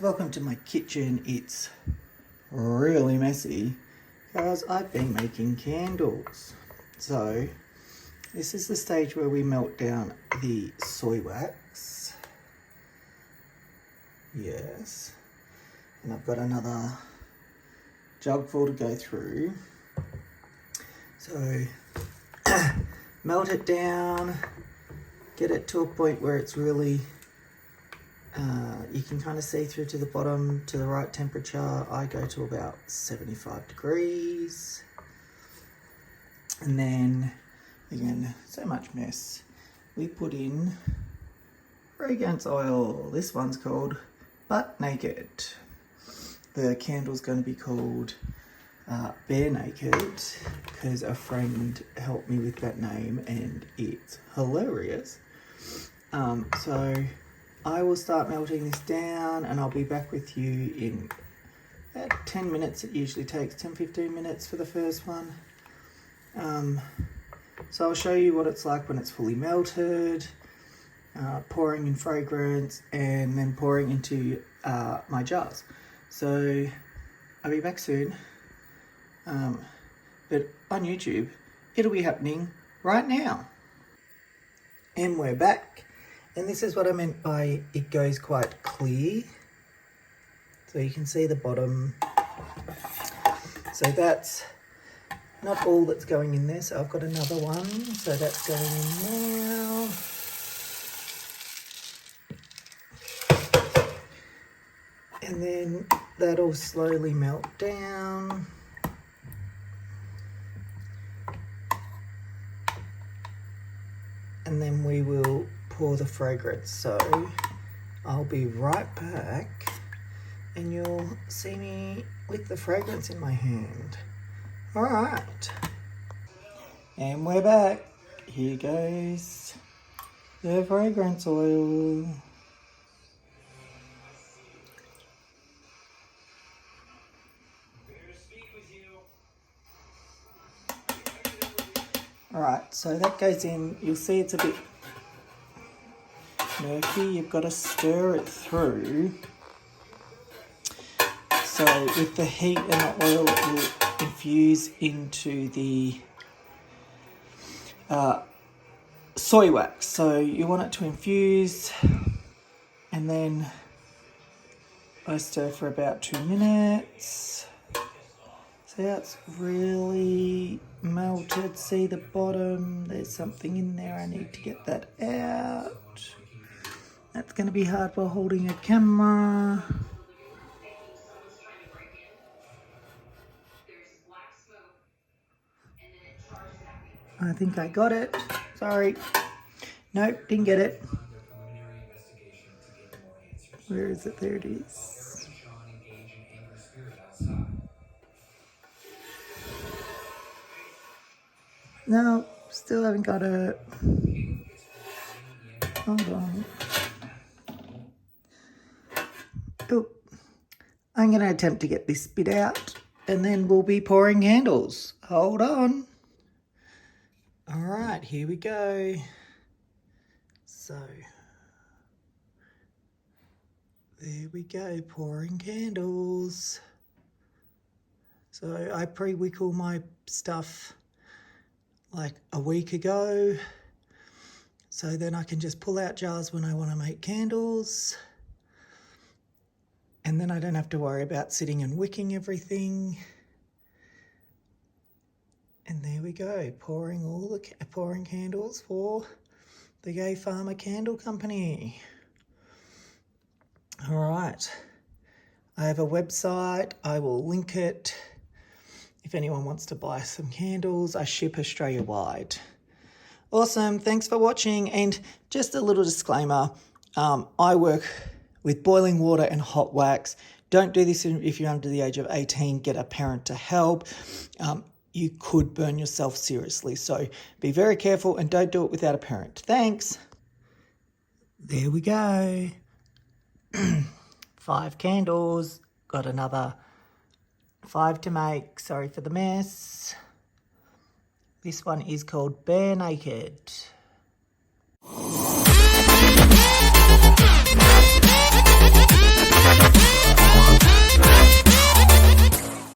guys, welcome to my kitchen. It's really messy because I've been making candles. So this is the stage where we melt down the soy wax. Yes. And I've got another jug full to go through. So melt it down, get it to a point where it's really you can kind of see through to the bottom to the right temperature. I go to about 75 degrees. And then, again, so much mess. We put in fragrance oil. This one's called Butt Naked. The candle's going to be called Bare Naked because a friend helped me with that name and it's hilarious. So I will start melting this down and I'll be back with you in about 10 minutes. It usually takes 10-15 minutes for the first one. So I'll show you what it's like when it's fully melted, pouring in fragrance and then pouring into my jars. So I'll be back soon. But on YouTube, it'll be happening right now. And we're back. And this is what I meant by it goes quite clear. So you can see the bottom. So that's not all that's going in there. So I've got another one. So that's going in now. And then that'll slowly melt down. And then we will pour the fragrance. So I'll be right back and you'll see me with the fragrance in my hand. All right. And we're back. Here goes the fragrance oil. All right, so that goes in. You'll see it's a bit murky. You've got to stir it through. So with the heat and the oil, it will infuse into the soy wax. So you want it to infuse, and then I stir for about 2 minutes. See how it's really melted? See the bottom? There's something in there. I need to get that out. That's going to be hard while holding a camera. I think I got it. Sorry. Nope, didn't get it. Where is it? There it is. No, still haven't got it. Hold on. Oh, I'm going to attempt to get this bit out and then we'll be pouring candles. Hold on. All right, here we go. So, there we go, pouring candles. So I pre-wickle my stuff like a week ago. So then I can just pull out jars when I want to make candles. And then I don't have to worry about sitting and wicking everything. And there we go, pouring candles for the Gay Farmer Candle Company. All right, I have a website. I will link it. If anyone wants to buy some candles, I ship Australia-wide. Awesome, thanks for watching. And just a little disclaimer, I work with boiling water and hot wax. Don't do this if you're under the age of 18. Get a parent to help. You could burn yourself seriously. So be very careful and don't do it without a parent. Thanks. There we go. 5 candles. Got another 5 to make. Sorry for the mess. This one is called Bare Naked.